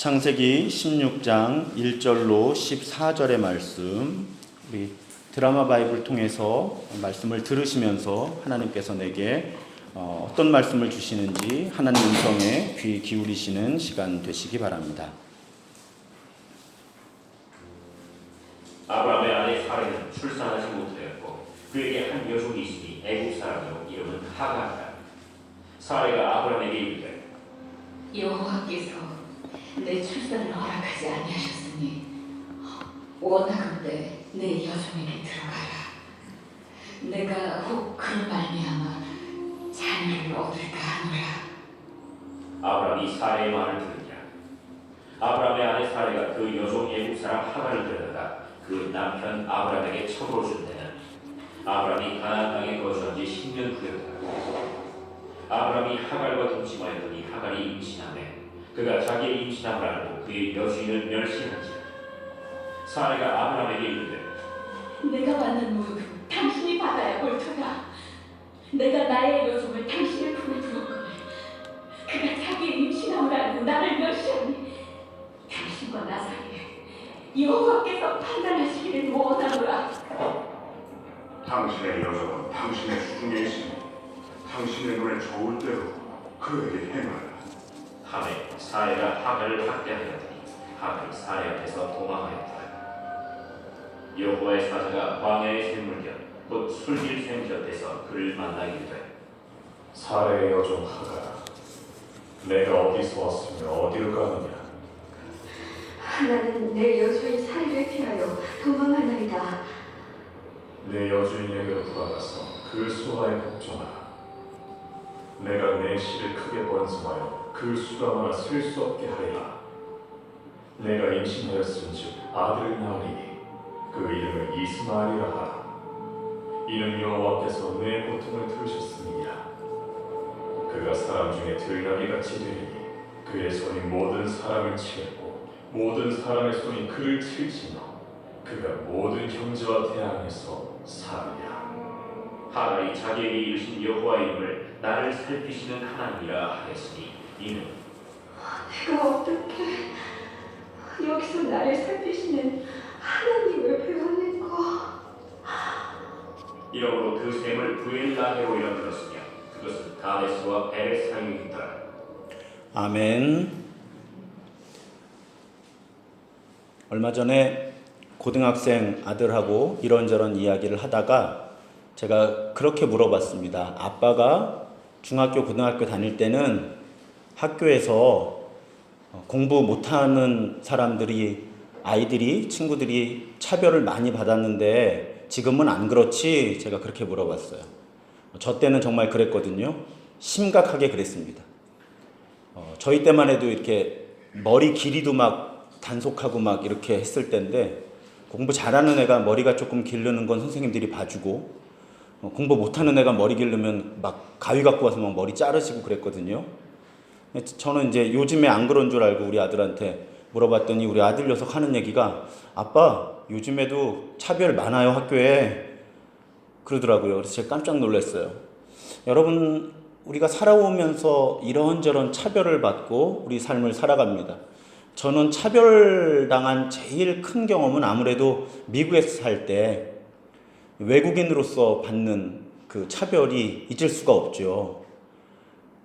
창세기 16장 1절로 14절의 말씀, 우리 드라마 바이블 통해서 말씀을 들으시면서 하나님께서 내게 어떤 말씀을 주시는지 하나님 음성에 귀 기울이시는 시간 되시기 바랍니다. 아브라함의 아내 사라는 출산하지 못하였고 그에게 한 여종이 있으니 애국 사람이요 이름은 하갈이라. 사라가 아브라함에게 이르되 여호와께서 내 출산을 허락하지 아니하셨으니 원하건대 내 여종에게 들어가라. 내가 혹 그로 말미암아 자녀를 얻을까 하노라. 아브라함이 사라의 말을 들으니라. 아브라함의 아내 사라가 그 여종 애국 사람 하갈을 데려다가 그 남편 아브라함에게 첩으로 준 때는 아브라함이 가나안 땅에 거주한 지 10년 후였더라. 아브라함이 하갈과 동침하였더니 하갈이 임신하매 그가 자기의 임신함을 알고 그의 여주인을 멸시한지라. 사라가 아브라함에게 이르되 내가 받는 모두 당신이 받아야 옳도다. 내가 나의 여종을 당신의 품에 두었거늘 그가 자기의 임신함을 알고 나를 멸시하니 당신과 나 사이에 여호와께서 판단하시기를 원하노라. 당신의 여종은 당신의 수중에 있으니 당신의 눈에 좋을 대로 그에게 행하라. 하매 사라가 하갈을 학대하였더니 하갈이 사라 앞에서 도망하였더라. 여호와의 사자가 광야의 샘물견 곧 술길 샘 곁에서 그를 만나 이르되 사라의 여종 하갈아, 내가 어디서 왔으며 어디로 가느냐? 나는 내 여주인 사리를 피하여 도망하나이다. 내 여주인에게로 돌아가서 그 수하에 복종하라. 내가 내 씨를 크게 번성하여 그 수가 많아 셀 수 없게 하리라. 내가 임신하였은즉 아들을 낳으리니 그 이름을 이스마엘이라 하라. 이는 여호와께서 내 고통을 들으셨음이니라. 그가 사람 중에 들나귀같이 되리니 그의 손이 모든 사람을 치겠고 모든 사람의 손이 그를 칠지며 그가 모든 형제와 대항해서 살리라. 하갈이 자기에게 이르신 여호와의 이름을 나를 살피시는 하나님이라 하였으니 이는 내가 어떻게 여기서 나를 살피시는 하나님을 배웠는가? 이러므로 그 샘을 부엘라헤로이라 불렀으며 그것은 가데스와 베레 사이에 있더라. 아멘. 얼마 전에 고등학생 아들하고 이런저런 이야기를 하다가 제가 그렇게 물어봤습니다. 아빠가 중학교, 고등학교 다닐 때는 학교에서 공부 못하는 아이들이, 친구들이 차별을 많이 받았는데 지금은 안 그렇지? 제가 그렇게 물어봤어요. 저 때는 정말 그랬거든요. 심각하게 그랬습니다. 저희 때만 해도 이렇게 머리 길이도 막 단속하고 막 이렇게 했을 때인데 공부 잘하는 애가 머리가 조금 기르는 건 선생님들이 봐주고 공부 못하는 애가 머리 기르면 막 가위 갖고 와서 막 머리 자르시고 그랬거든요. 저는 이제 요즘에 안 그런 줄 알고 우리 아들한테 물어봤더니 우리 아들 녀석 하는 얘기가 아빠 요즘에도 차별 많아요 학교에 그러더라고요. 그래서 제가 깜짝 놀랐어요. 여러분 우리가 살아오면서 이런저런 차별을 받고 우리 삶을 살아갑니다. 저는 차별당한 제일 큰 경험은 아무래도 미국에서 살 때 외국인으로서 받는 그 차별이 잊을 수가 없죠.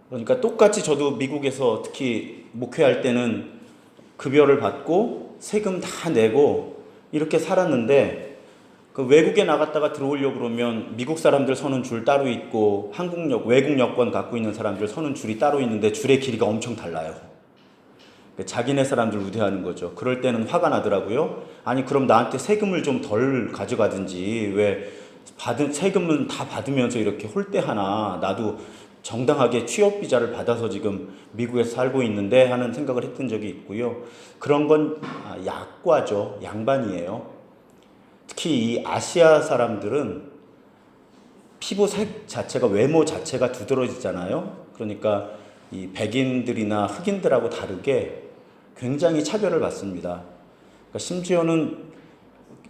그러니까 똑같이 저도 미국에서 특히 목회할 때는 급여를 받고 세금 다 내고 이렇게 살았는데 그 외국에 나갔다가 들어오려고 그러면 미국 사람들 서는 줄 따로 있고 외국 여권 갖고 있는 사람들 서는 줄이 따로 있는데 줄의 길이가 엄청 달라요. 자기네 사람들 우대하는 거죠. 그럴 때는 화가 나더라고요. 아니 그럼 나한테 세금을 좀 덜 가져가든지 왜 세금은 다 받으면서 이렇게 홀대하나. 나도 정당하게 취업비자를 받아서 지금 미국에서 살고 있는데 하는 생각을 했던 적이 있고요. 그런 건 약과죠. 양반이에요. 특히 이 아시아 사람들은 피부색 자체가 외모 자체가 두드러지잖아요. 그러니까 이 백인들이나 흑인들하고 다르게 굉장히 차별을 받습니다. 그러니까 심지어는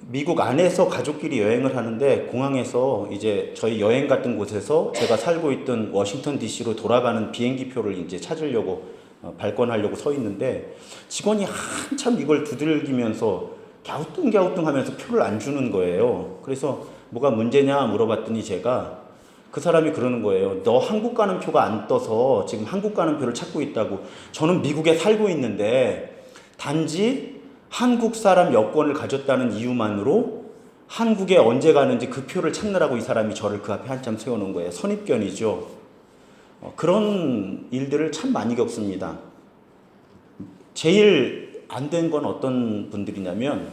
미국 안에서 가족끼리 여행을 하는데 공항에서 이제 저희 여행 갔던 곳에서 제가 살고 있던 워싱턴 DC로 돌아가는 비행기표를 이제 찾으려고 발권하려고 서 있는데 직원이 한참 이걸 두들기면서 갸우뚱갸우뚱 하면서 표를 안 주는 거예요. 그래서 뭐가 문제냐 물어봤더니 제가 그 사람이 그러는 거예요. 너 한국 가는 표가 안 떠서 지금 한국 가는 표를 찾고 있다고. 저는 미국에 살고 있는데 단지 한국 사람 여권을 가졌다는 이유만으로 한국에 언제 가는지 그 표를 찾느라고 이 사람이 저를 그 앞에 한참 세워놓은 거예요. 선입견이죠. 그런 일들을 참 많이 겪습니다. 제일 안 된 건 어떤 분들이냐면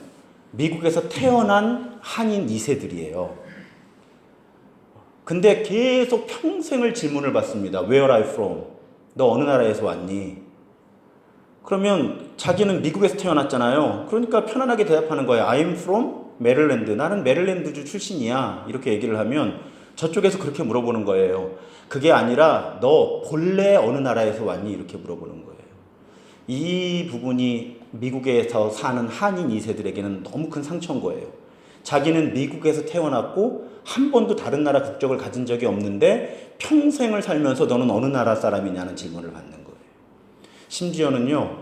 미국에서 태어난 한인 2세들이에요. 근데 계속 평생을 질문을 받습니다. Where are you from? 너 어느 나라에서 왔니? 그러면 자기는 미국에서 태어났잖아요. 그러니까 편안하게 대답하는 거예요. I'm from 메릴랜드. 나는 메릴랜드주 출신이야. 이렇게 얘기를 하면 저쪽에서 그렇게 물어보는 거예요. 그게 아니라 너 본래 어느 나라에서 왔니? 이렇게 물어보는 거예요. 이 부분이 미국에서 사는 한인 2세들에게는 너무 큰 상처인 거예요. 자기는 미국에서 태어났고 한 번도 다른 나라 국적을 가진 적이 없는데 평생을 살면서 너는 어느 나라 사람이냐는 질문을 받는 거예요. 심지어는요,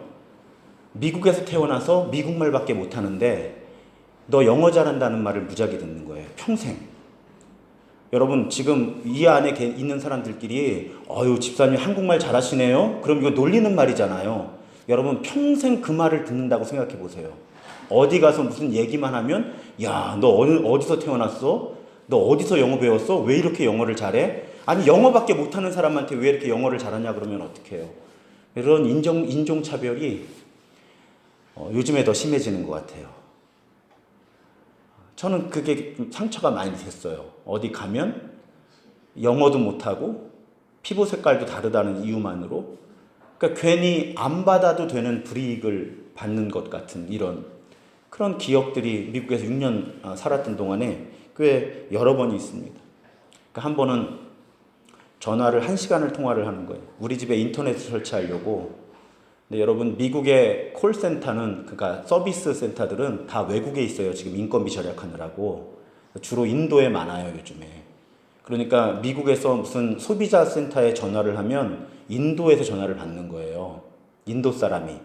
미국에서 태어나서 미국말밖에 못하는데 너 영어 잘한다는 말을 무지하게 듣는 거예요. 평생. 여러분 지금 이 안에 있는 사람들끼리 집사님 한국말 잘하시네요? 그럼 이거 놀리는 말이잖아요. 여러분 평생 그 말을 듣는다고 생각해 보세요. 어디 가서 무슨 얘기만 하면 야, 너 어디서 태어났어? 너 어디서 영어 배웠어? 왜 이렇게 영어를 잘해? 아니 영어밖에 못하는 사람한테 왜 이렇게 영어를 잘하냐 그러면 어떡해요? 이런 인종차별이 요즘에 더 심해지는 것 같아요. 저는 그게 상처가 많이 됐어요. 어디 가면 영어도 못하고 피부 색깔도 다르다는 이유만으로 그러니까 괜히 안 받아도 되는 불이익을 받는 것 같은 이런 그런 기억들이 미국에서 6년 살았던 동안에 꽤 여러 번이 있습니다. 그러니까 한 번은 전화를 1시간을 통화를 하는 거예요. 우리 집에 인터넷을 설치하려고. 근데 여러분 미국의 콜센터는 그러니까 서비스 센터들은 다 외국에 있어요. 지금 인건비 절약하느라고. 주로 인도에 많아요, 요즘에. 그러니까 미국에서 무슨 소비자 센터에 전화를 하면 인도에서 전화를 받는 거예요. 인도 사람이.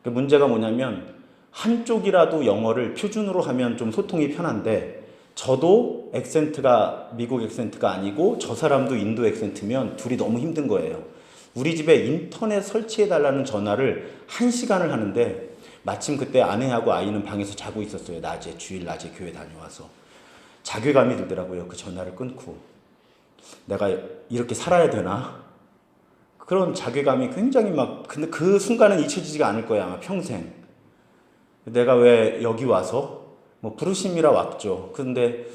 문제가 뭐냐면 한쪽이라도 영어를 표준으로 하면 좀 소통이 편한데 저도 액센트가 미국 액센트가 아니고 저 사람도 인도 액센트면 둘이 너무 힘든 거예요. 우리 집에 인터넷 설치해달라는 전화를 1시간을 하는데 마침 그때 아내하고 아이는 방에서 자고 있었어요. 주일 낮에 교회 다녀와서. 자괴감이 들더라고요. 그 전화를 끊고. 내가 이렇게 살아야 되나? 그런 자괴감이 굉장히 근데 그 순간은 잊혀지지가 않을 거야, 아마 평생. 내가 왜 여기 와서? 부르심이라 왔죠. 근데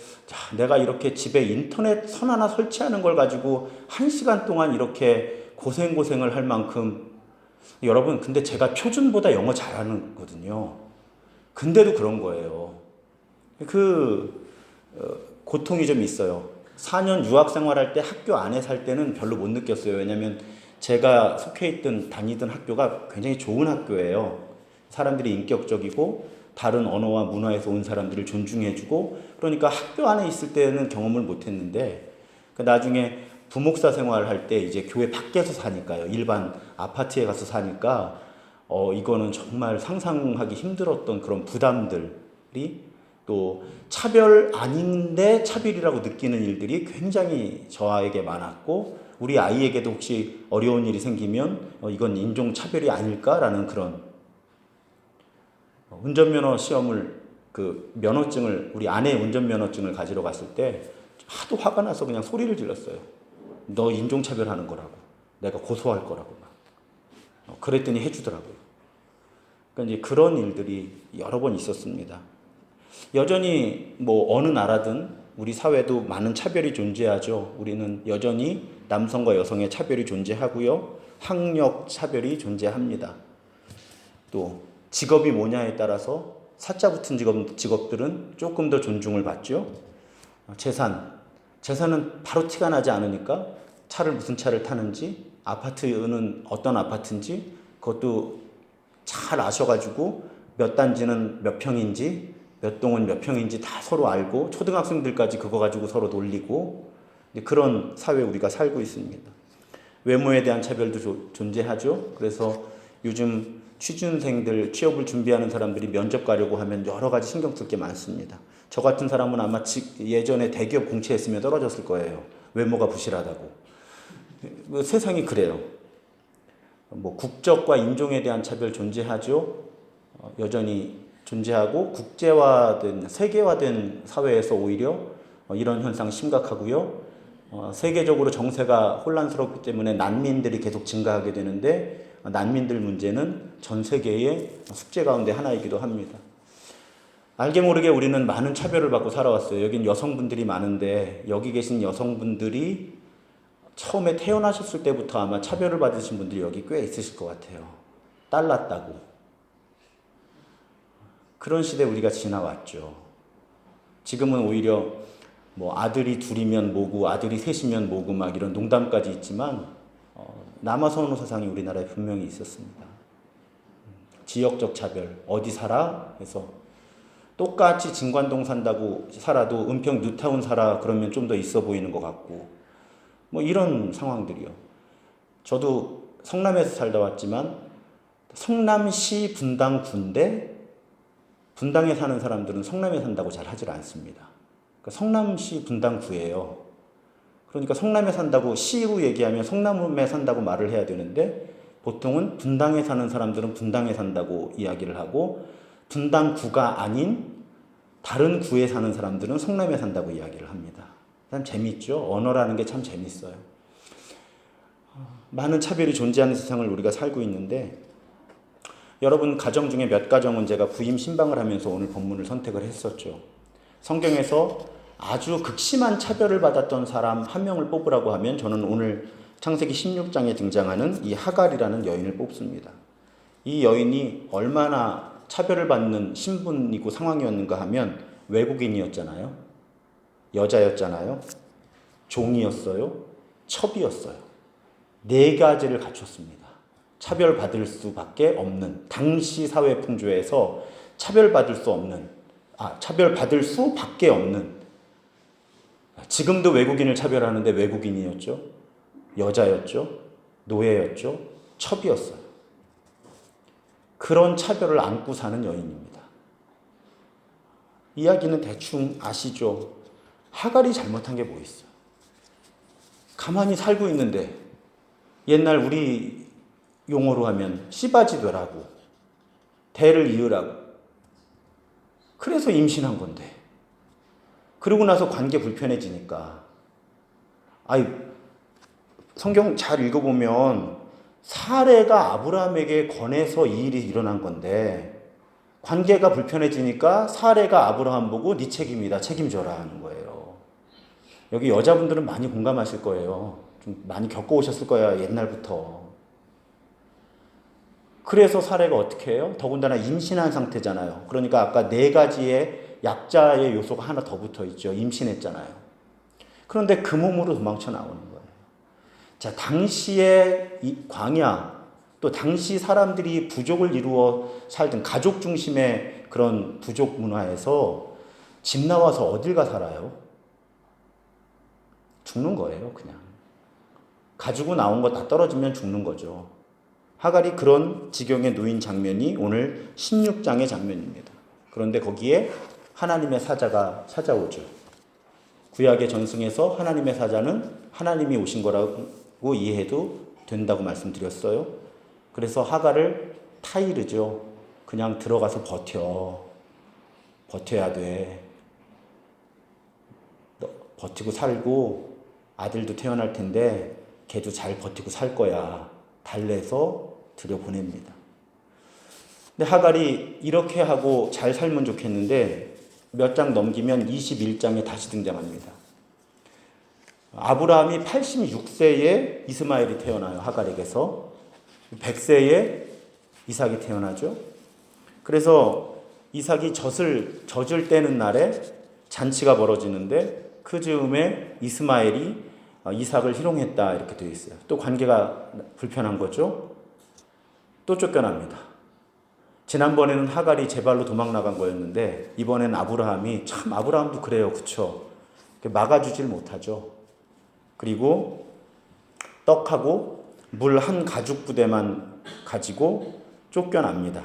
내가 이렇게 집에 인터넷 선 하나 설치하는 걸 가지고 1시간 동안 이렇게 고생을 할 만큼 여러분 근데 제가 표준보다 영어 잘하는 거거든요. 근데도 그런 거예요. 고통이 좀 있어요. 4년 유학 생활할 때 학교 안에 살 때는 별로 못 느꼈어요. 왜냐하면 제가 다니던 학교가 굉장히 좋은 학교예요. 사람들이 인격적이고 다른 언어와 문화에서 온 사람들을 존중해주고 그러니까 학교 안에 있을 때는 경험을 못했는데 나중에 부목사 생활할 때 이제 교회 밖에서 사니까요. 일반 아파트에 가서 사니까 이거는 정말 상상하기 힘들었던 그런 부담들이 또 차별 아닌데 차별이라고 느끼는 일들이 굉장히 저에게 많았고 우리 아이에게도 혹시 어려운 일이 생기면 이건 인종차별이 아닐까라는 그런 운전면허 시험을 면허증을 우리 아내 운전면허증을 가지러 갔을 때 하도 화가 나서 그냥 소리를 질렀어요. 너 인종차별하는 거라고. 내가 고소할 거라고 막. 그랬더니 해주더라고요. 그러니까 이제 그런 일들이 여러 번 있었습니다. 여전히 어느 나라든 우리 사회도 많은 차별이 존재하죠. 우리는 여전히 남성과 여성의 차별이 존재하고요. 학력 차별이 존재합니다. 또 직업이 뭐냐에 따라서 사자 붙은 직업들은 조금 더 존중을 받죠. 재산은 바로 티가 나지 않으니까 무슨 차를 타는지 아파트는 어떤 아파트인지 그것도 잘 아셔가지고 몇 단지는 몇 평인지 몇 동은 몇 평인지 다 서로 알고 초등학생들까지 그거 가지고 서로 놀리고 그런 사회에 우리가 살고 있습니다. 외모에 대한 차별도 존재하죠. 그래서 요즘 취준생들, 취업을 준비하는 사람들이 면접 가려고 하면 여러 가지 신경 쓸 게 많습니다. 저 같은 사람은 아마 예전에 대기업 공채했으면 떨어졌을 거예요. 외모가 부실하다고. 세상이 그래요. 뭐 국적과 인종에 대한 차별 존재하죠. 여전히 존재하고 국제화된, 세계화된 사회에서 오히려 이런 현상 심각하고요. 세계적으로 정세가 혼란스럽기 때문에 난민들이 계속 증가하게 되는데 난민들 문제는 전 세계의 숙제 가운데 하나이기도 합니다. 알게 모르게 우리는 많은 차별을 받고 살아왔어요. 여긴 여성분들이 많은데 여기 계신 여성분들이 처음에 태어나셨을 때부터 아마 차별을 받으신 분들이 여기 꽤 있으실 것 같아요. 딸 낳았다고. 그런 시대 우리가 지나왔죠. 지금은 오히려 뭐 아들이 둘이면 뭐고 아들이 셋이면 뭐고 막 이런 농담까지 있지만 남아선호 사상이 우리나라에 분명히 있었습니다. 지역적 차별, 어디 살아? 해서 똑같이 진관동 산다고 살아도 은평 뉴타운 살아 그러면 좀 더 있어 보이는 것 같고 뭐 이런 상황들이요. 저도 성남에서 살다 왔지만 성남시 분당구인데 분당에 사는 사람들은 성남에 산다고 잘 하질 않습니다. 그러니까 성남시 분당구예요. 그러니까 성남에 산다고 시로 얘기하면 성남에 산다고 말을 해야 되는데 보통은 분당에 사는 사람들은 분당에 산다고 이야기를 하고 분당구가 아닌 다른 구에 사는 사람들은 성남에 산다고 이야기를 합니다. 참 재밌죠? 언어라는 게 참 재밌어요. 많은 차별이 존재하는 세상을 우리가 살고 있는데 여러분 가정 중에 몇 가정은 제가 부임 신방을 하면서 오늘 본문을 선택을 했었죠. 성경에서 아주 극심한 차별을 받았던 사람 한 명을 뽑으라고 하면 저는 오늘 창세기 16장에 등장하는 이 하갈이라는 여인을 뽑습니다. 이 여인이 얼마나 차별을 받는 신분이고 상황이었는가 하면 외국인이었잖아요. 여자였잖아요. 종이었어요. 첩이었어요. 네 가지를 갖췄습니다. 차별받을 수밖에 없는 당시 사회 풍조에서 차별받을 수밖에 없는 지금도 외국인을 차별하는데 외국인이었죠. 여자였죠. 노예였죠. 첩이었어요. 그런 차별을 안고 사는 여인입니다. 이야기는 대충 아시죠? 하갈이 잘못한 게 뭐 있어요? 가만히 살고 있는데 옛날 우리 용어로 하면 씨바지 되라고 대를 이으라고 그래서 임신한 건데 그러고 나서 관계 불편해지니까 성경 잘 읽어보면 사레가 아브라함에게 권해서 이 일이 일어난 건데 관계가 불편해지니까 사레가 아브라함 보고 네 책임이다 책임져라 하는 거예요. 여기 여자분들은 많이 공감하실 거예요. 좀 많이 겪어오셨을 거야 옛날부터. 그래서 사례가 어떻게 해요? 더군다나 임신한 상태잖아요. 그러니까 아까 네 가지의 약자의 요소가 하나 더 붙어 있죠. 임신했잖아요. 그런데 그 몸으로 도망쳐 나오는 거예요. 자, 당시의 이 광야, 또 당시 사람들이 부족을 이루어 살던 가족 중심의 그런 부족 문화에서 집 나와서 어딜 가 살아요? 죽는 거예요, 그냥. 가지고 나온 거 다 떨어지면 죽는 거죠. 하갈이 그런 지경에 놓인 장면이 오늘 16장의 장면입니다. 그런데 거기에 하나님의 사자가 찾아오죠. 구약의 전승에서 하나님의 사자는 하나님이 오신 거라고 이해해도 된다고 말씀드렸어요. 그래서 하갈을 타이르죠. 그냥 들어가서 버텨야 돼. 버티고 살고 아들도 태어날 텐데 걔도 잘 버티고 살 거야. 달래서 들여보냅니다. 근데 하갈이 이렇게 하고 잘 살면 좋겠는데 몇 장 넘기면 21장에 다시 등장합니다. 아브라함이 86세에 이스마엘이 태어나요. 하갈에게서 100세에 이삭이 태어나죠. 그래서 이삭이 젖을 떼는 날에 잔치가 벌어지는데 그 즈음에 이스마엘이 이삭을 희롱했다 이렇게 되어 있어요. 또 관계가 불편한 거죠. 또 쫓겨납니다. 지난번에는 하갈이 제 발로 도망 나간 거였는데 이번엔 아브라함이 참 아브라함도 그래요. 그쵸? 막아주질 못하죠. 그리고 떡하고 물 한 가죽 부대만 가지고 쫓겨납니다.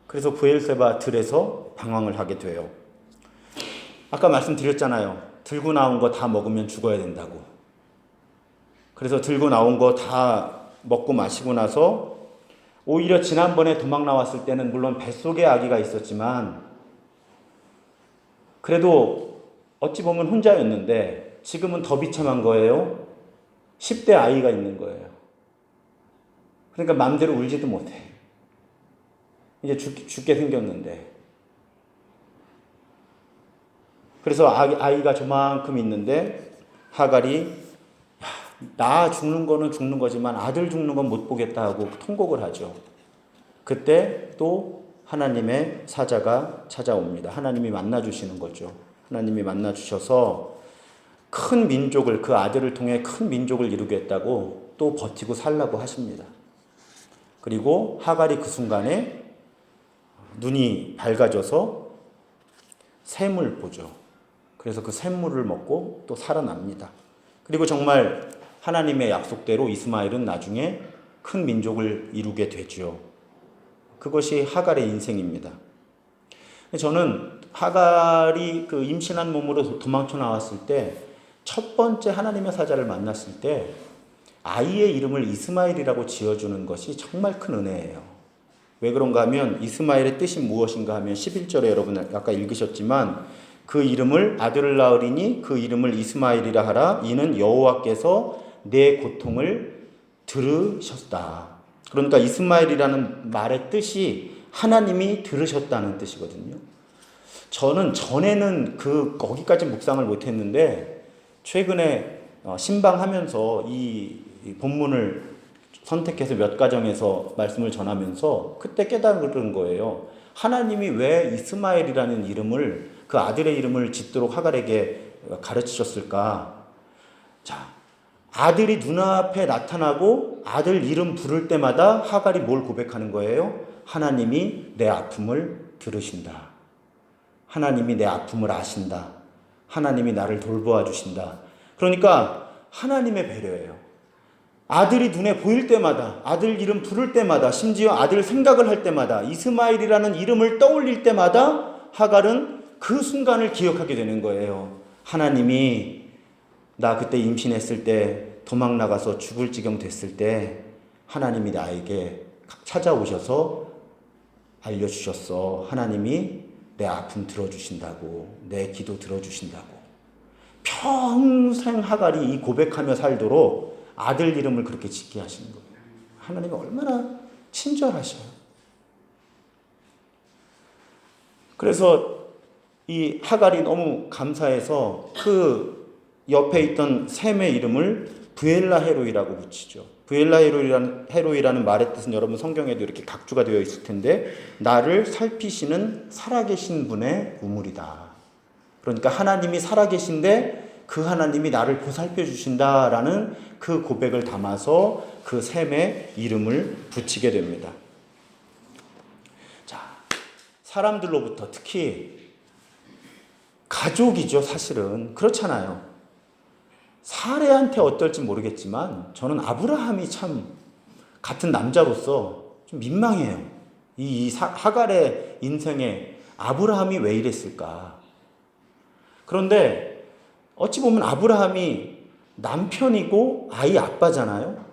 그래서 브엘세바 들에서 방황을 하게 돼요. 아까 말씀드렸잖아요. 들고 나온 거 다 먹으면 죽어야 된다고. 그래서 들고 나온 거 다 먹고 마시고 나서 오히려 지난번에 도망 나왔을 때는 물론 뱃속에 아기가 있었지만 그래도 어찌 보면 혼자였는데 지금은 더 비참한 거예요. 10대 아이가 있는 거예요. 그러니까 마음대로 울지도 못해. 이제 죽게 생겼는데. 그래서 아이가 저만큼 있는데 하갈이 나 죽는 거는 죽는 거지만 아들 죽는 건 못 보겠다 하고 통곡을 하죠. 그때 또 하나님의 사자가 찾아옵니다. 하나님이 만나주시는 거죠. 하나님이 만나주셔서 큰 민족을, 그 아들을 통해 큰 민족을 이루겠다고 또 버티고 살라고 하십니다. 그리고 하갈이 그 순간에 눈이 밝아져서 샘을 보죠. 그래서 그 샘물을 먹고 또 살아납니다. 그리고 정말 하나님의 약속대로 이스마엘은 나중에 큰 민족을 이루게 되죠. 그것이 하갈의 인생입니다. 저는 하갈이 그 임신한 몸으로 도망쳐 나왔을 때 첫 번째 하나님의 사자를 만났을 때 아이의 이름을 이스마엘이라고 지어주는 것이 정말 큰 은혜예요. 왜 그런가 하면 이스마엘의 뜻이 무엇인가 하면 11절에 여러분 아까 읽으셨지만 그 이름을 아들을 낳으리니 그 이름을 이스마엘이라 하라. 이는 여호와께서 내 고통을 들으셨다. 그러니까 이스마엘이라는 말의 뜻이 하나님이 들으셨다는 뜻이거든요. 저는 전에는 거기까지 묵상을 못했는데 최근에 신방하면서 이 본문을 선택해서 몇 가정에서 말씀을 전하면서 그때 깨달은 거예요. 하나님이 왜 이스마엘이라는 이름을 그 아들의 이름을 짓도록 하갈에게 가르치셨을까? 자, 아들이 눈앞에 나타나고 아들 이름 부를 때마다 하갈이 뭘 고백하는 거예요? 하나님이 내 아픔을 들으신다. 하나님이 내 아픔을 아신다. 하나님이 나를 돌보아 주신다. 그러니까 하나님의 배려예요. 아들이 눈에 보일 때마다, 아들 이름 부를 때마다, 심지어 아들 생각을 할 때마다, 이스마엘이라는 이름을 떠올릴 때마다 하갈은 그 순간을 기억하게 되는 거예요. 하나님이 나 그때 임신했을 때 도망 나가서 죽을 지경 됐을 때 하나님이 나에게 찾아오셔서 알려주셨어. 하나님이 내 아픔 들어주신다고, 내 기도 들어주신다고. 평생 하갈이 이 고백하며 살도록 아들 이름을 그렇게 짓게 하시는 거예요. 하나님이 얼마나 친절하셔요. 그래서 이 하갈이 너무 감사해서 그 옆에 있던 샘의 이름을 브엘라 헤로이라고 붙이죠. 브엘라 헤로이라는 말의 뜻은 여러분 성경에도 이렇게 각주가 되어 있을 텐데 나를 살피시는 살아계신 분의 우물이다. 그러니까 하나님이 살아계신데 그 하나님이 나를 보살펴 주신다라는 그 고백을 담아서 그 샘의 이름을 붙이게 됩니다. 자, 사람들로부터 특히 가족이죠, 사실은. 그렇잖아요. 사레한테 어떨지 모르겠지만 저는 아브라함이 참 같은 남자로서 좀 민망해요. 하갈의 인생에 아브라함이 왜 이랬을까? 그런데 어찌 보면 아브라함이 남편이고 아이 아빠잖아요.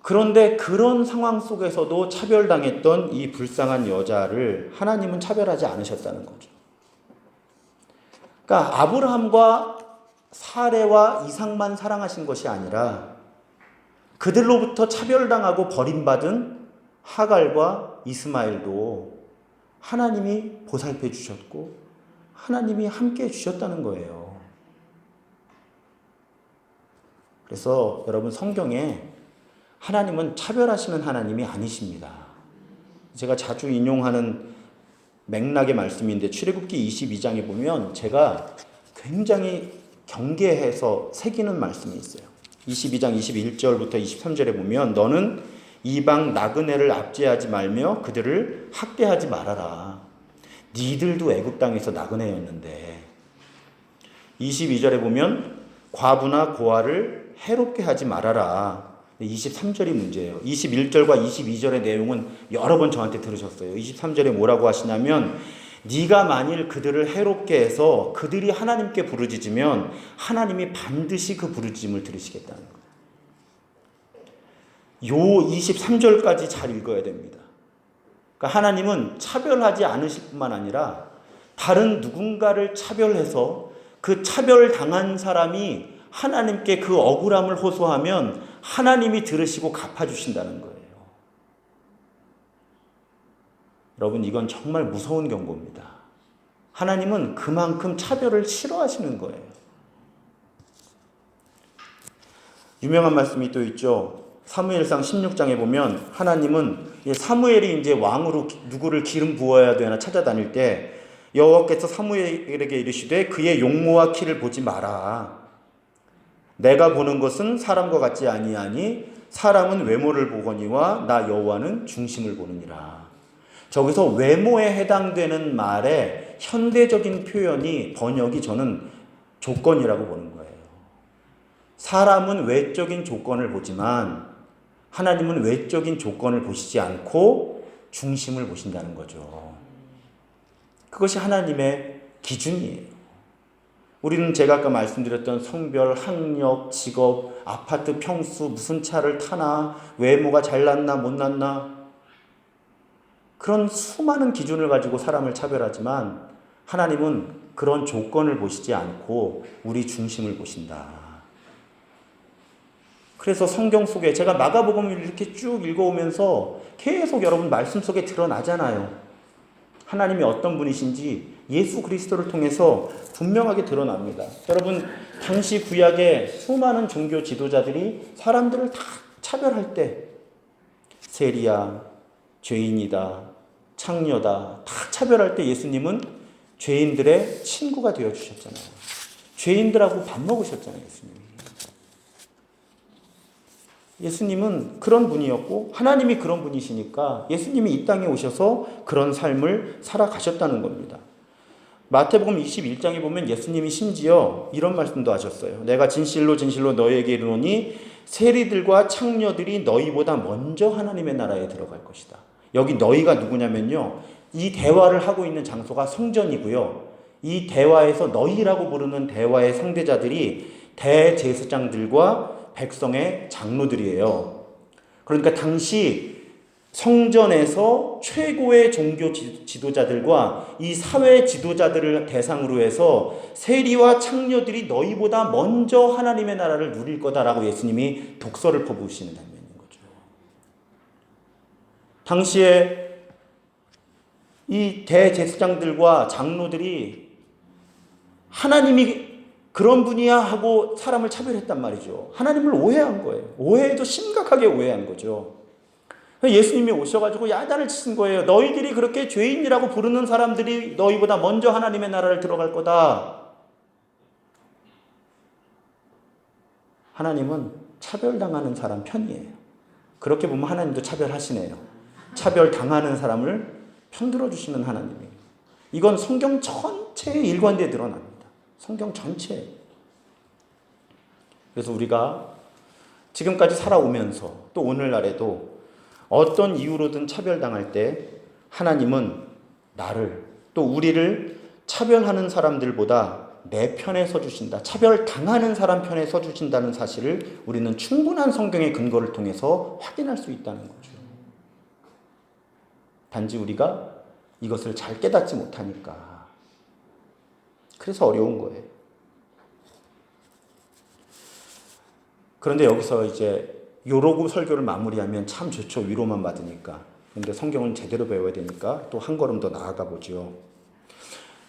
그런데 그런 상황 속에서도 차별당했던 이 불쌍한 여자를 하나님은 차별하지 않으셨다는 거죠. 그러니까 아브라함과 사레와 이삭만 사랑하신 것이 아니라 그들로부터 차별당하고 버림받은 하갈과 이스마엘도 하나님이 보살펴 주셨고 하나님이 함께 해 주셨다는 거예요. 그래서 여러분 성경에 하나님은 차별하시는 하나님이 아니십니다. 제가 자주 인용하는 맥락의 말씀인데 출애굽기 22장에 보면 제가 굉장히 경계해서 새기는 말씀이 있어요. 22장 21절부터 23절에 보면 너는 이방 나그네를 압제하지 말며 그들을 학대하지 말아라. 니들도 애굽 땅에서 나그네였는데 22절에 보면 과부나 고아를 해롭게 하지 말아라. 23절이 문제예요. 21절과 22절의 내용은 여러 번 저한테 들으셨어요. 23절에 뭐라고 하시냐면 네가 만일 그들을 해롭게 해서 그들이 하나님께 부르짖으면 하나님이 반드시 그 부르짖음을 들으시겠다는 거예요. 요 23절까지 잘 읽어야 됩니다. 그러니까 하나님은 차별하지 않으실 뿐만 아니라 다른 누군가를 차별해서 그 차별당한 사람이 하나님께 그 억울함을 호소하면 하나님이 들으시고 갚아주신다는 거예요. 여러분, 이건 정말 무서운 경고입니다. 하나님은 그만큼 차별을 싫어하시는 거예요. 유명한 말씀이 또 있죠. 사무엘상 16장에 보면 하나님은 사무엘이 이제 왕으로 누구를 기름 부어야 되나 찾아다닐 때 여호와께서 사무엘에게 이르시되 그의 용모와 키를 보지 마라. 내가 보는 것은 사람과 같지 아니하니 사람은 외모를 보거니와 나 여호와는 중심을 보느니라. 저기서 외모에 해당되는 말의 현대적인 표현이 번역이 저는 조건이라고 보는 거예요. 사람은 외적인 조건을 보지만 하나님은 외적인 조건을 보시지 않고 중심을 보신다는 거죠. 그것이 하나님의 기준이에요. 우리는 제가 아까 말씀드렸던 성별, 학력, 직업, 아파트 평수, 무슨 차를 타나, 외모가 잘났나 못났나 그런 수많은 기준을 가지고 사람을 차별하지만 하나님은 그런 조건을 보시지 않고 우리 중심을 보신다. 그래서 성경 속에 제가 마가복음을 이렇게 쭉 읽어오면서 계속 여러분 말씀 속에 드러나잖아요. 하나님이 어떤 분이신지 예수 그리스도를 통해서 분명하게 드러납니다. 여러분, 당시 구약의 수많은 종교 지도자들이 사람들을 다 차별할 때 세리야, 죄인이다, 창녀다 다 차별할 때 예수님은 죄인들의 친구가 되어주셨잖아요. 죄인들하고 밥 먹으셨잖아요. 예수님은 그런 분이었고 하나님이 그런 분이시니까 예수님이 이 땅에 오셔서 그런 삶을 살아가셨다는 겁니다. 마태복음 21장에 보면 예수님이 심지어 이런 말씀도 하셨어요. 내가 진실로 진실로 너희에게 이르노니 세리들과 창녀들이 너희보다 먼저 하나님의 나라에 들어갈 것이다. 여기 너희가 누구냐면요, 이 대화를 하고 있는 장소가 성전이고요, 이 대화에서 너희라고 부르는 대화의 상대자들이 대제사장들과 백성의 장로들이에요. 그러니까 당시 성전에서 최고의 종교 지도자들과 이 사회 지도자들을 대상으로 해서 세리와 창녀들이 너희보다 먼저 하나님의 나라를 누릴 거다라고 예수님이 독서를 퍼부으시는 장면인 거죠. 당시에 이 대제사장들과 장로들이 하나님이 그런 분이야 하고 사람을 차별했단 말이죠. 하나님을 오해한 거예요. 오해도 심각하게 오해한 거죠. 예수님이 오셔가지고 야단을 치신 거예요. 너희들이 그렇게 죄인이라고 부르는 사람들이 너희보다 먼저 하나님의 나라를 들어갈 거다. 하나님은 차별당하는 사람 편이에요. 그렇게 보면 하나님도 차별하시네요. 차별당하는 사람을 편들어 주시는 하나님이에요. 이건 성경 전체에 일관되게 드러납니다. 성경 전체에. 그래서 우리가 지금까지 살아오면서 또 오늘날에도 어떤 이유로든 차별당할 때 하나님은 나를 또 우리를 차별하는 사람들보다 내 편에 서주신다. 차별당하는 사람 편에 서주신다는 사실을 우리는 충분한 성경의 근거를 통해서 확인할 수 있다는 거죠. 단지 우리가 이것을 잘 깨닫지 못하니까. 그래서 어려운 거예요. 그런데 여기서 이제 요로구 설교를 마무리하면 참 좋죠. 위로만 받으니까. 그런데 성경은 제대로 배워야 되니까 또 한 걸음 더 나아가 보죠.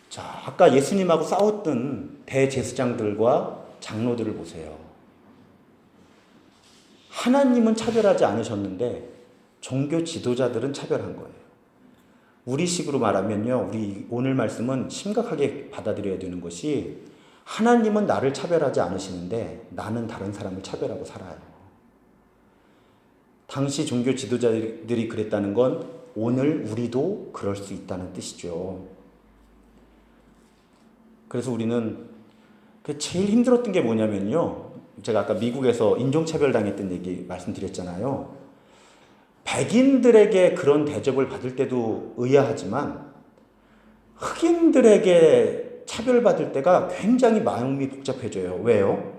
자, 아까 예수님하고 싸웠던 대제사장들과 장로들을 보세요. 하나님은 차별하지 않으셨는데 종교 지도자들은 차별한 거예요. 우리식으로 말하면요, 우리 오늘 말씀은 심각하게 받아들여야 되는 것이 하나님은 나를 차별하지 않으시는데 나는 다른 사람을 차별하고 살아요. 당시 종교 지도자들이 그랬다는 건 오늘 우리도 그럴 수 있다는 뜻이죠. 그래서 우리는 제일 힘들었던 게 뭐냐면요, 제가 아까 미국에서 인종차별 당했던 얘기 말씀드렸잖아요. 백인들에게 그런 대접을 받을 때도 의아하지만 흑인들에게 차별받을 때가 굉장히 마음이 복잡해져요. 왜요?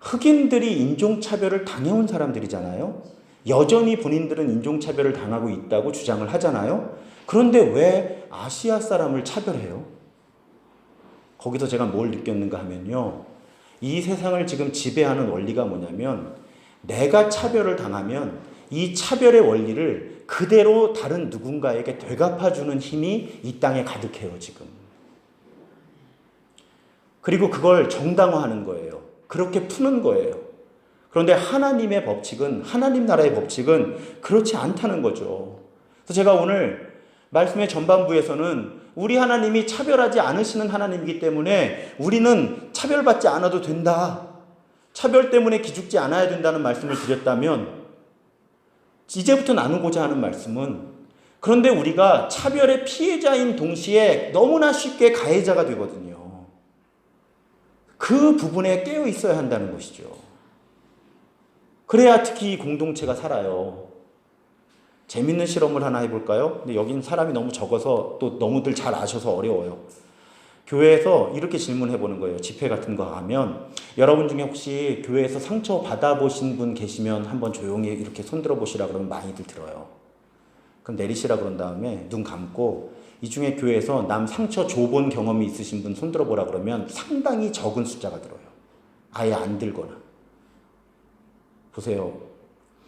흑인들이 인종차별을 당해온 사람들이잖아요. 여전히 본인들은 인종차별을 당하고 있다고 주장을 하잖아요. 그런데 왜 아시아 사람을 차별해요? 거기서 제가 뭘 느꼈는가 하면요. 이 세상을 지금 지배하는 원리가 뭐냐면 내가 차별을 당하면 이 차별의 원리를 그대로 다른 누군가에게 되갚아주는 힘이 이 땅에 가득해요, 지금. 그리고 그걸 정당화하는 거예요. 그렇게 푸는 거예요. 그런데 하나님의 법칙은, 하나님 나라의 법칙은 그렇지 않다는 거죠. 그래서 제가 오늘 말씀의 전반부에서는 우리 하나님이 차별하지 않으시는 하나님이기 때문에 우리는 차별받지 않아도 된다. 차별 때문에 기죽지 않아야 된다는 말씀을 드렸다면 이제부터 나누고자 하는 말씀은 그런데 우리가 차별의 피해자인 동시에 너무나 쉽게 가해자가 되거든요. 그 부분에 깨어 있어야 한다는 것이죠. 그래야 특히 이 공동체가 살아요. 재밌는 실험을 하나 해볼까요? 근데 여긴 사람이 너무 적어서 또 너무들 잘 아셔서 어려워요. 교회에서 이렇게 질문해보는 거예요. 집회 같은 거 하면 여러분 중에 혹시 교회에서 상처 받아보신 분 계시면 한번 조용히 이렇게 손들어 보시라 그러면 많이들 들어요. 그럼 내리시라 그런 다음에 눈 감고 이 중에 교회에서 남 상처 줘본 경험이 있으신 분 손들어 보라 그러면 상당히 적은 숫자가 들어요. 아예 안 들거나. 보세요.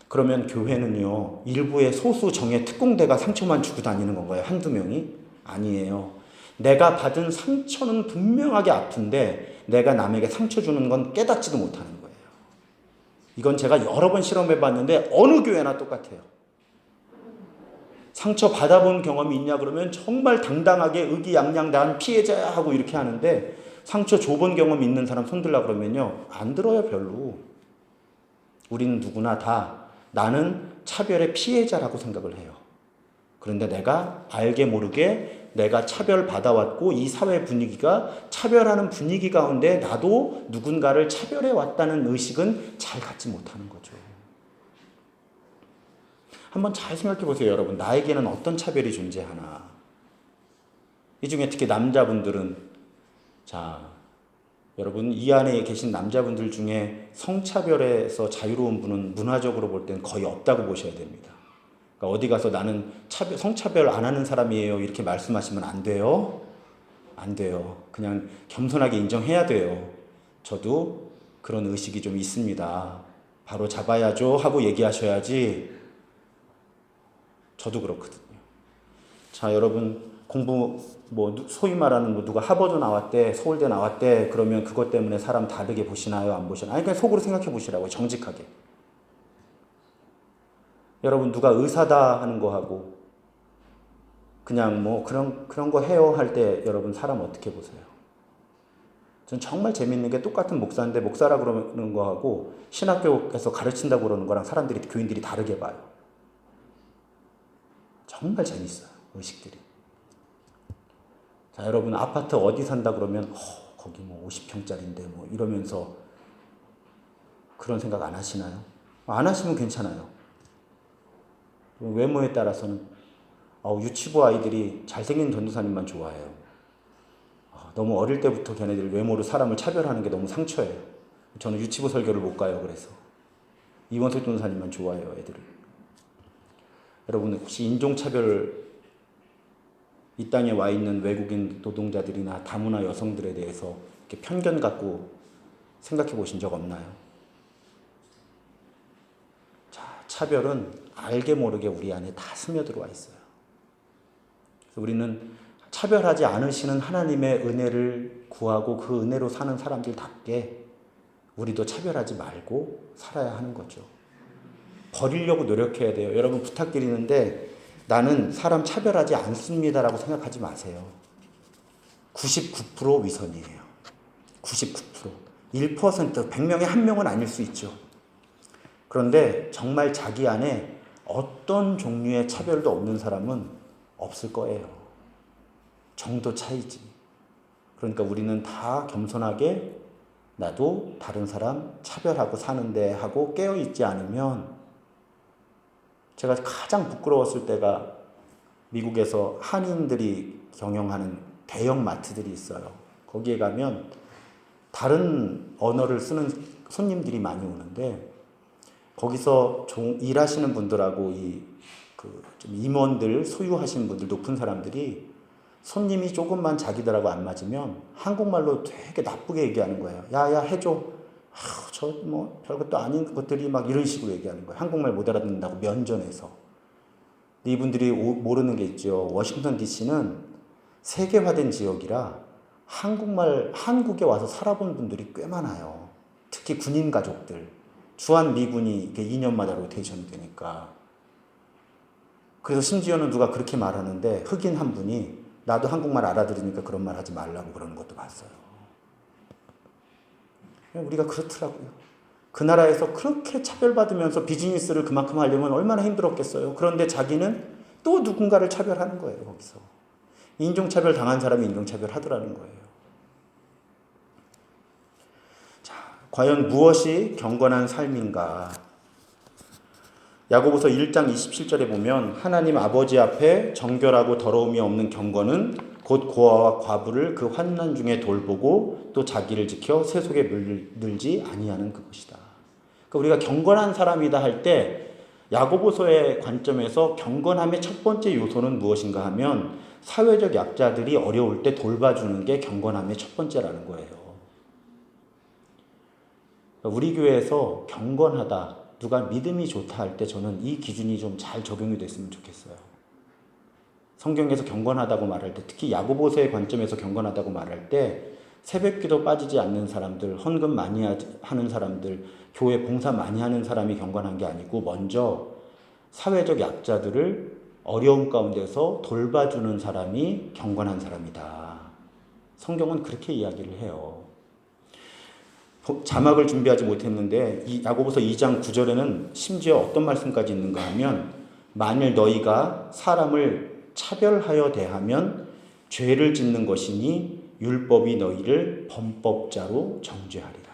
그러면 교회는요, 일부의 소수 정예 특공대가 상처만 주고 다니는 건가요? 한두 명이? 아니에요. 내가 받은 상처는 분명하게 아픈데 내가 남에게 상처 주는 건 깨닫지도 못하는 거예요. 이건 제가 여러 번 실험해 봤는데 어느 교회나 똑같아요. 상처 받아본 경험이 있냐 그러면 정말 당당하게 의기양양 난 피해자야 하고 이렇게 하는데 상처 줘본 경험이 있는 사람 손들라 그러면요, 안 들어요 별로. 우리는 누구나 다 나는 차별의 피해자라고 생각을 해요. 그런데 내가 알게 모르게 내가 차별받아왔고 이 사회 분위기가 차별하는 분위기 가운데 나도 누군가를 차별해왔다는 의식은 잘 갖지 못하는 거죠. 한번 잘 생각해 보세요, 여러분. 나에게는 어떤 차별이 존재하나. 이 중에 특히 남자분들은, 자, 여러분 이 안에 계신 남자분들 중에 성차별에서 자유로운 분은 문화적으로 볼 때는 거의 없다고 보셔야 됩니다. 그러니까 어디 가서 나는 성차별 안 하는 사람이에요 이렇게 말씀하시면 안 돼요. 안 돼요. 그냥 겸손하게 인정해야 돼요. 저도 그런 의식이 좀 있습니다. 바로 잡아야죠 하고 얘기하셔야지. 저도 그렇거든요. 자, 여러분 공부 소위 말하는 누가 하버드 나왔대, 서울대 나왔대 그러면 그것 때문에 사람 다르게 보시나요? 안 보시나요? 아니 그냥 속으로 생각해 보시라고요. 정직하게. 여러분 누가 의사다 하는 거 하고 그냥 그런 거 해요 할 때 여러분 사람 어떻게 보세요? 전 정말 재밌는 게 똑같은 목사인데 목사라 그러는 거 하고 신학교에서 가르친다고 그러는 거랑 교인들이 다르게 봐요. 정말 재밌어요. 의식들이. 자, 여러분 아파트 어디 산다 그러면 거기 50평짜리인데 이러면서 그런 생각 안 하시나요? 안 하시면 괜찮아요. 외모에 따라서는 유치부 아이들이 잘생긴 전도사님만 좋아해요. 너무 어릴 때부터 걔네들 외모로 사람을 차별하는 게 너무 상처예요. 저는 유치부 설교를 못 가요. 그래서 이원석 전도사님만 좋아해요. 애들을. 여러분 혹시 인종차별 이 땅에 와 있는 외국인 노동자들이나 다문화 여성들에 대해서 이렇게 편견 갖고 생각해 보신 적 없나요? 자, 차별은 알게 모르게 우리 안에 다 스며들어와 있어요. 그래서 우리는 차별하지 않으시는 하나님의 은혜를 구하고 그 은혜로 사는 사람들답게 우리도 차별하지 말고 살아야 하는 거죠. 버리려고 노력해야 돼요. 여러분 부탁드리는데 나는 사람 차별하지 않습니다라고 생각하지 마세요. 99% 위선이에요. 99%. 1%, 100명에 1명은 아닐 수 있죠. 그런데 정말 자기 안에 어떤 종류의 차별도 없는 사람은 없을 거예요. 정도 차이지. 그러니까 우리는 다 겸손하게 나도 다른 사람 차별하고 사는데 하고 깨어있지 않으면, 제가 가장 부끄러웠을 때가 미국에서 한인들이 경영하는 대형 마트들이 있어요. 거기에 가면 다른 언어를 쓰는 손님들이 많이 오는데, 거기서 일하시는 분들하고 좀 임원들, 소유하시는 분들, 높은 사람들이 손님이 조금만 자기들하고 안 맞으면 한국말로 되게 나쁘게 얘기하는 거예요. 야야 해줘. 저 뭐 별것도 아닌 것들이 막 이런 식으로 얘기하는 거예요. 한국말 못 알아듣는다고 면전에서. 근데 이분들이 모르는 게 있죠. 워싱턴 DC는 세계화된 지역이라 한국에 와서 살아본 분들이 꽤 많아요. 특히 군인 가족들. 주한 미군이 2년마다 로테이션이 되니까. 그래서 심지어는 누가 그렇게 말하는데, 흑인 한 분이 나도 한국말 알아들으니까 그런 말 하지 말라고 그러는 것도 봤어요. 우리가 그렇더라고요. 그 나라에서 그렇게 차별받으면서 비즈니스를 그만큼 하려면 얼마나 힘들었겠어요. 그런데 자기는 또 누군가를 차별하는 거예요. 거기서. 인종차별 당한 사람이 인종차별 하더라는 거예요. 자, 과연 무엇이 경건한 삶인가? 야고보서 1장 27절에 보면, 하나님 아버지 앞에 정결하고 더러움이 없는 경건은 곧 고아와 과부를 그 환난 중에 돌보고 또 자기를 지켜 세속에 물들지 아니하는 그것이다. 그러니까 우리가 경건한 사람이다 할 때 야고보서의 관점에서 경건함의 첫 번째 요소는 무엇인가 하면, 사회적 약자들이 어려울 때 돌봐주는 게 경건함의 첫 번째라는 거예요. 우리 교회에서 경건하다, 누가 믿음이 좋다 할 때 저는 이 기준이 좀 잘 적용이 됐으면 좋겠어요. 성경에서 경건하다고 말할 때, 특히 야고보서의 관점에서 경건하다고 말할 때, 새벽기도 빠지지 않는 사람들, 헌금 많이 하는 사람들, 교회 봉사 많이 하는 사람이 경건한 게 아니고, 먼저 사회적 약자들을 어려움 가운데서 돌봐주는 사람이 경건한 사람이다. 성경은 그렇게 이야기를 해요. 자막을 준비하지 못했는데 이 야고보서 2장 9절에는 심지어 어떤 말씀까지 있는가 하면, 만일 너희가 사람을 차별하여 대하면 죄를 짓는 것이니 율법이 너희를 범법자로 정죄하리라.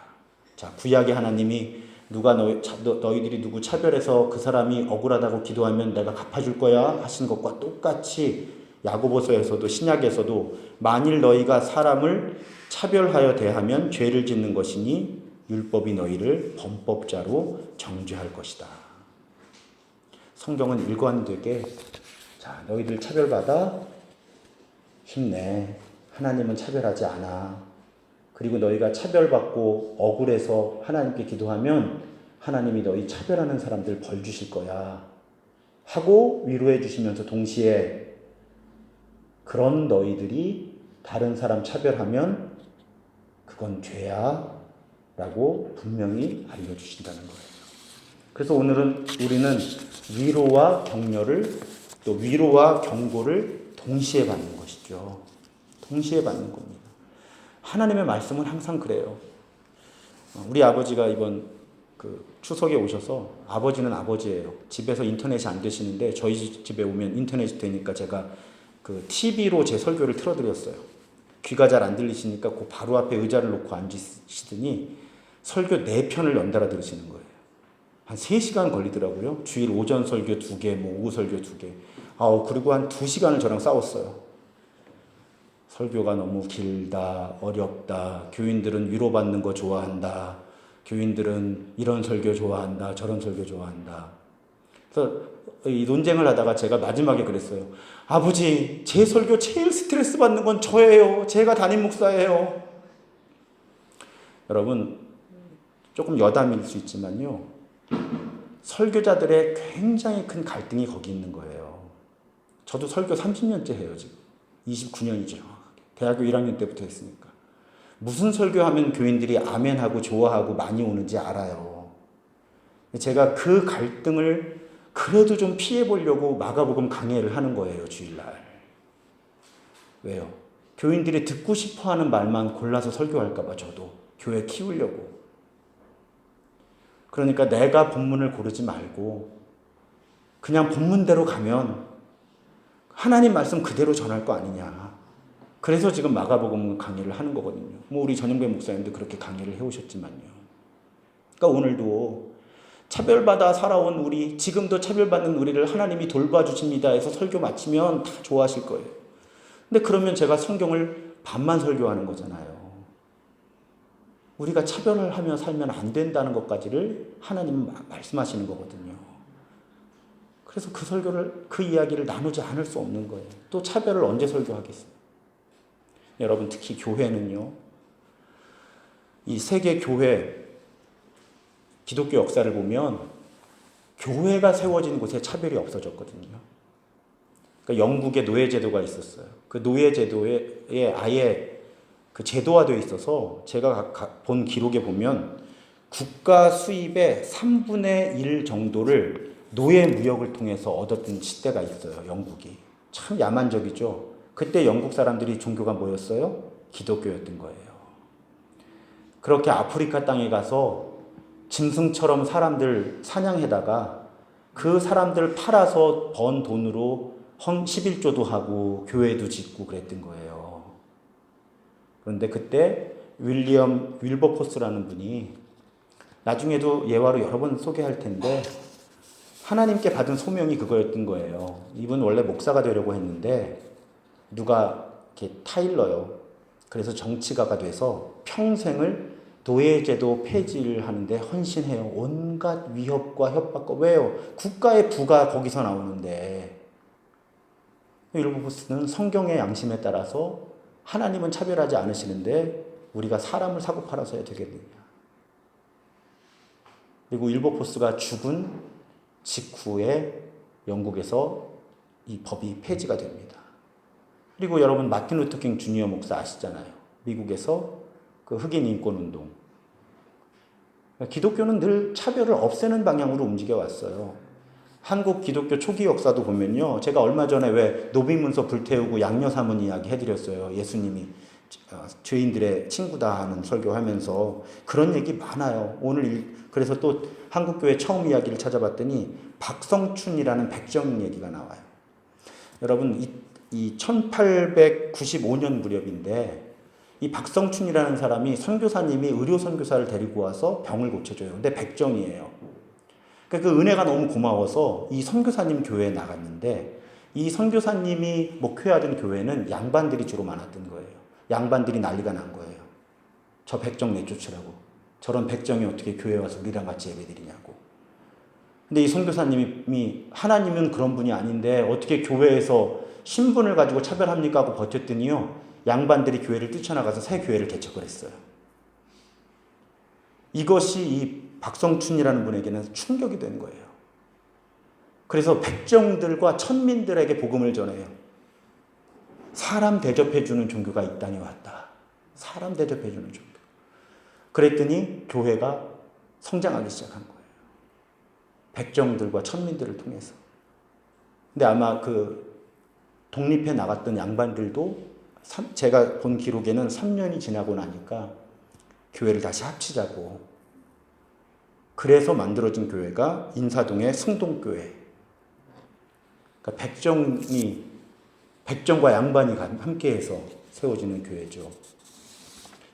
자, 구약의 하나님이 너희들이 누구 차별해서 그 사람이 억울하다고 기도하면 내가 갚아줄 거야 하신 것과 똑같이 야고보서에서도, 신약에서도 만일 너희가 사람을 차별하여 대하면 죄를 짓는 것이니 율법이 너희를 범법자로 정죄할 것이다. 성경은 일관되게, 자, 너희들 차별받아? 힘내. 하나님은 차별하지 않아. 그리고 너희가 차별받고 억울해서 하나님께 기도하면 하나님이 너희 차별하는 사람들 벌 주실 거야 하고 위로해 주시면서, 동시에 그런 너희들이 다른 사람 차별하면 그건 죄야 라고 분명히 알려주신다는 거예요. 그래서 오늘은 우리는 위로와 격려를, 또 위로와 경고를 동시에 받는 것이죠. 동시에 받는 겁니다. 하나님의 말씀은 항상 그래요. 우리 아버지가 이번 추석에 오셔서, 아버지는 아버지예요. 집에서 인터넷이 안 되시는데 저희 집에 오면 인터넷이 되니까 제가 TV로 제 설교를 틀어드렸어요. 귀가 잘 안 들리시니까 그 바로 앞에 의자를 놓고 앉으시더니 설교 4편을 연달아 들으시는 거예요. 한 3시간 걸리더라고요. 주일 오전 설교 2개, 오후 설교 2개. 그리고 한 2시간을 저랑 싸웠어요. 설교가 너무 길다, 어렵다, 교인들은 위로받는 거 좋아한다, 교인들은 이런 설교 좋아한다, 저런 설교 좋아한다. 그래서 이 논쟁을 하다가 제가 마지막에 그랬어요. 아버지, 제 설교 제일 스트레스 받는 건 저예요. 제가 담임 목사예요. 여러분, 조금 여담일 수 있지만요, 설교자들의 굉장히 큰 갈등이 거기 있는 거예요. 저도 설교 30년째 해요, 지금. 29년이죠. 대학교 1학년 때부터 했으니까. 무슨 설교하면 교인들이 아멘하고 좋아하고 많이 오는지 알아요. 제가 그 갈등을 그래도 좀 피해보려고 마가복음 강해를 하는 거예요, 주일날. 왜요? 교인들이 듣고 싶어하는 말만 골라서 설교할까 봐, 저도 교회 키우려고. 그러니까 내가 본문을 고르지 말고 그냥 본문대로 가면 하나님 말씀 그대로 전할 거 아니냐. 그래서 지금 마가복음 강의를 하는 거거든요. 뭐 우리 전영배 목사님도 그렇게 강의를 해오셨지만요. 그러니까 오늘도 차별받아 살아온 우리, 지금도 차별받는 우리를 하나님이 돌봐주십니다 해서 설교 마치면 다 좋아하실 거예요. 근데 그러면 제가 성경을 반만 설교하는 거잖아요. 우리가 차별을 하며 살면 안 된다는 것까지를 하나님은 말씀하시는 거거든요. 그래서 그 설교를, 그 이야기를 나누지 않을 수 없는 거예요. 또 차별을 언제 설교하겠어요? 여러분, 특히 교회는요, 이 세계 교회, 기독교 역사를 보면 교회가 세워진 곳에 차별이 없어졌거든요. 그러니까 영국에 노예제도가 있었어요. 그 노예제도에 아예 그 제도화되어 있어서 제가 본 기록에 보면 국가 수입의 3분의 1 정도를 노예 무역을 통해서 얻었던 시대가 있어요. 영국이. 참 야만적이죠. 그때 영국 사람들이 종교가 뭐였어요? 기독교였던 거예요. 그렇게 아프리카 땅에 가서 짐승처럼 사람들 사냥해다가 그 사람들 팔아서 번 돈으로 11조도 하고 교회도 짓고 그랬던 거예요. 그런데 그때 윌버포스라는 분이, 나중에도 예화로 여러 번 소개할 텐데, 하나님께 받은 소명이 그거였던 거예요. 이분 원래 목사가 되려고 했는데 누가 이렇게 타일러요. 그래서 정치가가 돼서 평생을 노예제도 폐지를 하는데 헌신해요. 온갖 위협과 협박과. 왜요? 국가의 부가 거기서 나오는데. 윌버포스는 성경의 양심에 따라서 하나님은 차별하지 않으시는데 우리가 사람을 사고 팔아서 해야 되겠느냐. 그리고 윌버포스가 죽은 직후에 영국에서 이 법이 폐지가 됩니다. 그리고 여러분 마틴 루터킹 주니어 목사 아시잖아요. 미국에서 그 흑인 인권 운동. 기독교는 늘 차별을 없애는 방향으로 움직여 왔어요. 한국 기독교 초기 역사도 보면요. 제가 얼마 전에 왜 노비문서 불태우고 양녀사문 이야기 해드렸어요. 예수님이 죄인들의 친구다 하는 설교하면서 그런 얘기 많아요. 그래서 또 한국교회 처음 이야기를 찾아봤더니 박성춘이라는 백정 얘기가 나와요. 여러분 이 1895년 무렵인데 이 박성춘이라는 사람이 선교사님이 의료 선교사를 데리고 와서 병을 고쳐줘요. 근데 백정이에요. 그러니까 그 은혜가 너무 고마워서 이 선교사님 교회에 나갔는데 이 선교사님이 목회하던 교회는 양반들이 주로 많았던 거예요. 양반들이 난리가 난 거예요. 저 백정 내쫓으라고. 저런 백정이 어떻게 교회에 와서 우리랑 같이 예배드리냐고. 근데 이 선교사님이 하나님은 그런 분이 아닌데 어떻게 교회에서 신분을 가지고 차별합니까 하고 버텼더니요. 양반들이 교회를 뛰쳐나가서 새 교회를 개척을 했어요. 이것이 이 박성춘이라는 분에게는 충격이 된 거예요. 그래서 백정들과 천민들에게 복음을 전해요. 사람 대접해주는 종교가 이 땅에 왔다. 사람 대접해주는 종교. 그랬더니 교회가 성장하기 시작한 거예요. 백정들과 천민들을 통해서. 근데 아마 그 독립해 나갔던 양반들도 제가 본 기록에는 3년이 지나고 나니까 교회를 다시 합치자고. 그래서 만들어진 교회가 인사동의 승동교회. 그러니까 백정과 양반이 함께해서 세워지는 교회죠.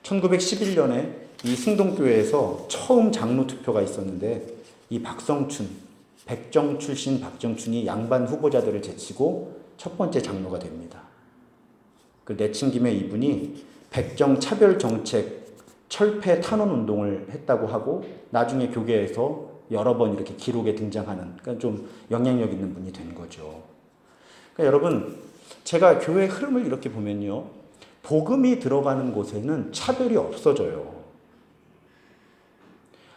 1911년에 이 승동교회에서 처음 장로 투표가 있었는데 이 박성춘, 백정 출신 박정춘이 양반 후보자들을 제치고 첫 번째 장로가 됩니다. 그 내친김에 이분이 백정 차별 정책 철폐 탄원 운동을 했다고 하고 나중에 교계에서 여러 번 이렇게 기록에 등장하는, 그러니까 좀 영향력 있는 분이 된 거죠. 그러니까 여러분, 제가 교회 흐름을 이렇게 보면요. 복음이 들어가는 곳에는 차별이 없어져요.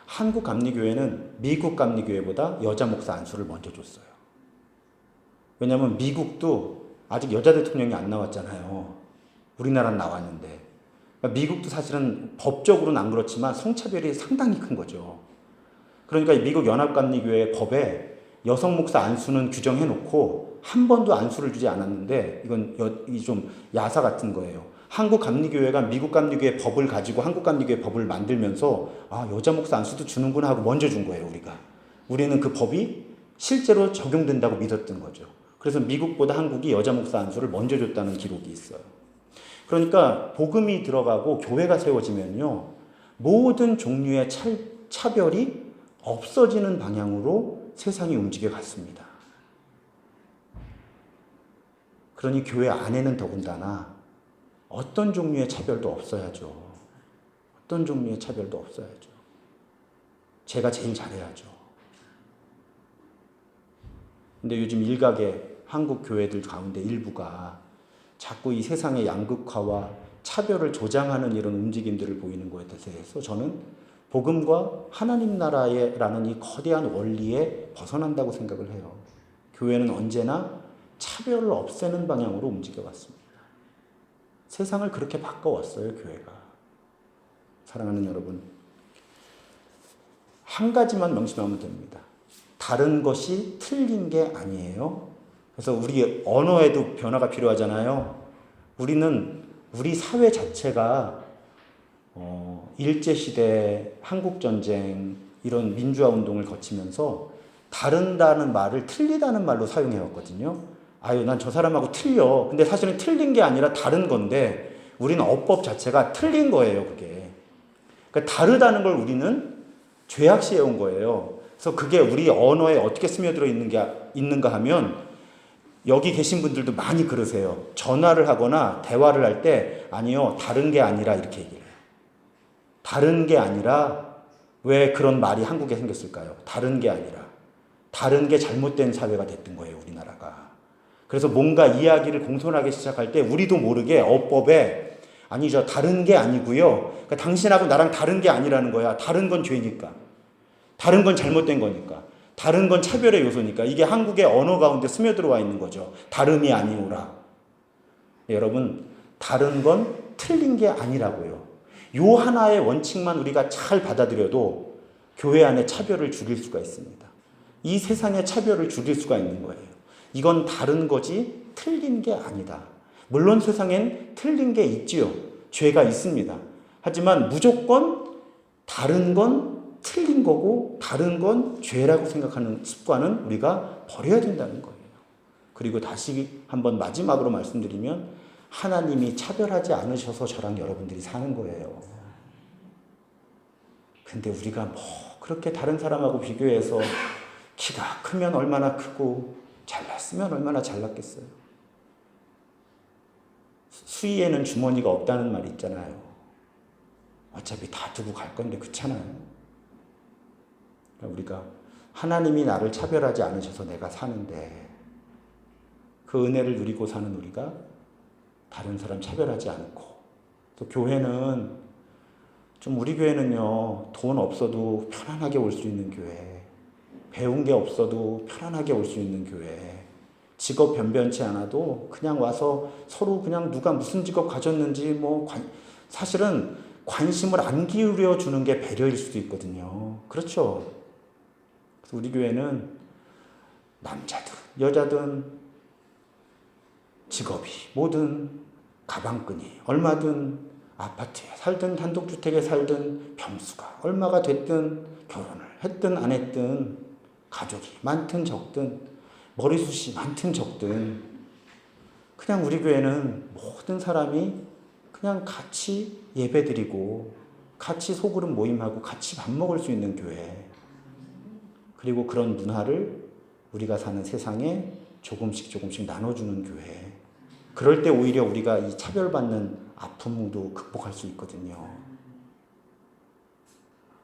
한국 감리교회는 미국 감리교회보다 여자 목사 안수를 먼저 줬어요. 왜냐하면 미국도 아직 여자 대통령이 안 나왔잖아요. 우리나라는 나왔는데. 그러니까 미국도 사실은 법적으로는 안 그렇지만 성차별이 상당히 큰 거죠. 그러니까 미국 연합감리교회 법에 여성 목사 안수는 규정해놓고 한 번도 안수를 주지 않았는데 이건 좀 야사 같은 거예요. 한국 감리교회가 미국 감리교회 법을 가지고 한국 감리교회 법을 만들면서 여자 목사 안수도 주는구나 하고 먼저 준 거예요. 우리는 그 법이 실제로 적용된다고 믿었던 거죠. 그래서 미국보다 한국이 여자 목사 안수를 먼저 줬다는 기록이 있어요. 그러니까 복음이 들어가고 교회가 세워지면요, 모든 종류의 차별이 없어지는 방향으로 세상이 움직여 갔습니다. 그러니 교회 안에는 더군다나 어떤 종류의 차별도 없어야죠. 어떤 종류의 차별도 없어야죠. 제가 제일 잘해야죠. 근데 요즘 일각의 한국 교회들 가운데 일부가 자꾸 이 세상의 양극화와 차별을 조장하는 이런 움직임들을 보이는 것에 대해서 저는 복음과 하나님 나라라는 이 거대한 원리에 벗어난다고 생각을 해요. 교회는 언제나 차별을 없애는 방향으로 움직여왔습니다. 세상을 그렇게 바꿔왔어요, 교회가. 사랑하는 여러분, 한 가지만 명심하면 됩니다. 다른 것이 틀린 게 아니에요. 그래서 우리 언어에도 변화가 필요하잖아요. 우리 사회 자체가 일제시대, 한국전쟁, 이런 민주화 운동을 거치면서 다른다는 말을 틀리다는 말로 사용해왔거든요. 아유, 난 저 사람하고 틀려. 근데 사실은 틀린 게 아니라 다른 건데, 우리는 어법 자체가 틀린 거예요, 그게. 그러니까 다르다는 걸 우리는 죄악시해 온 거예요. 그래서 그게 우리 언어에 어떻게 스며들어 있는가 하면, 여기 계신 분들도 많이 그러세요. 전화를 하거나 대화를 할 때, 아니요, 다른 게 아니라 이렇게 얘기해요. 다른 게 아니라, 왜 그런 말이 한국에 생겼을까요? 다른 게 아니라. 다른 게 잘못된 사회가 됐던 거예요, 우리나라가. 그래서 뭔가 이야기를 공손하게 시작할 때 우리도 모르게 어법에, 아니죠, 다른 게 아니고요. 그러니까 당신하고 나랑 다른 게 아니라는 거야. 다른 건 죄니까. 다른 건 잘못된 거니까. 다른 건 차별의 요소니까. 이게 한국의 언어 가운데 스며들어와 있는 거죠. 다름이 아니오라. 여러분, 다른 건 틀린 게 아니라고요. 요 하나의 원칙만 우리가 잘 받아들여도 교회 안에 차별을 줄일 수가 있습니다. 이 세상의 차별을 줄일 수가 있는 거예요. 이건 다른 거지 틀린 게 아니다. 물론 세상엔 틀린 게 있지요. 죄가 있습니다. 하지만 무조건 다른 건 틀린 거고 다른 건 죄라고 생각하는 습관은 우리가 버려야 된다는 거예요. 그리고 다시 한번 마지막으로 말씀드리면, 하나님이 차별하지 않으셔서 저랑 여러분들이 사는 거예요. 근데 우리가 뭐 그렇게 다른 사람하고 비교해서 키가 크면 얼마나 크고 잘났으면 얼마나 잘났겠어요. 수의에는 주머니가 없다는 말이 있잖아요. 어차피 다 두고 갈 건데 그렇잖아요. 우리가 하나님이 나를 차별하지 않으셔서 내가 사는데, 그 은혜를 누리고 사는 우리가 다른 사람 차별하지 않고, 또 교회는 좀, 우리 교회는요, 돈 없어도 편안하게 올 수 있는 교회, 배운 게 없어도 편안하게 올 수 있는 교회, 직업 변변치 않아도 그냥 와서 서로 그냥 누가 무슨 직업 가졌는지 사실은 관심을 안 기울여 주는 게 배려일 수도 있거든요. 그렇죠? 그래서 우리 교회는 남자든 여자든 직업이 뭐든 가방끈이 얼마든 아파트에 살든 단독주택에 살든 평수가 얼마가 됐든 결혼을 했든 안 했든 가족이 많든 적든 머리숱이 많든 적든 그냥 우리 교회는 모든 사람이 그냥 같이 예배드리고 같이 소그룹 모임하고 같이 밥 먹을 수 있는 교회, 그리고 그런 문화를 우리가 사는 세상에 조금씩 나눠주는 교회. 그럴 때 오히려 우리가 이 차별받는 아픔도 극복할 수 있거든요.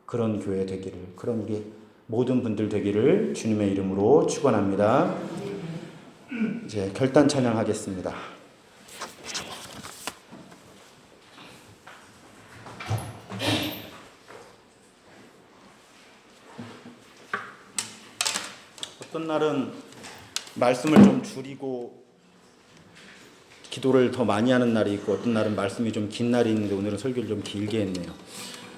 그런 교회 되기를, 그런 우리 모든 분들 되기를 주님의 이름으로 축원합니다. 이제 결단 찬양하겠습니다. 어떤 날은 말씀을 좀 줄이고 기도를 더 많이 하는 날이 있고, 어떤 날은 말씀이 좀 긴 날이 있는데 오늘은 설교를 좀 길게 했네요.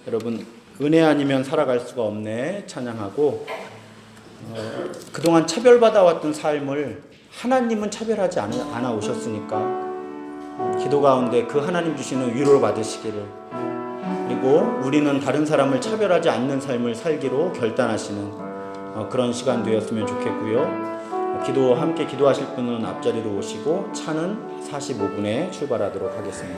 여러분, 은혜 아니면 살아갈 수가 없네 찬양하고, 그동안 차별받아왔던 삶을 하나님은 차별하지 않아 오셨으니까 기도 가운데 그 하나님 주시는 위로를 받으시기를, 그리고 우리는 다른 사람을 차별하지 않는 삶을 살기로 결단하시는 그런 시간 되었으면 좋겠고요. 함께 기도하실 분은 앞자리로 오시고 차는 45분에 출발하도록 하겠습니다.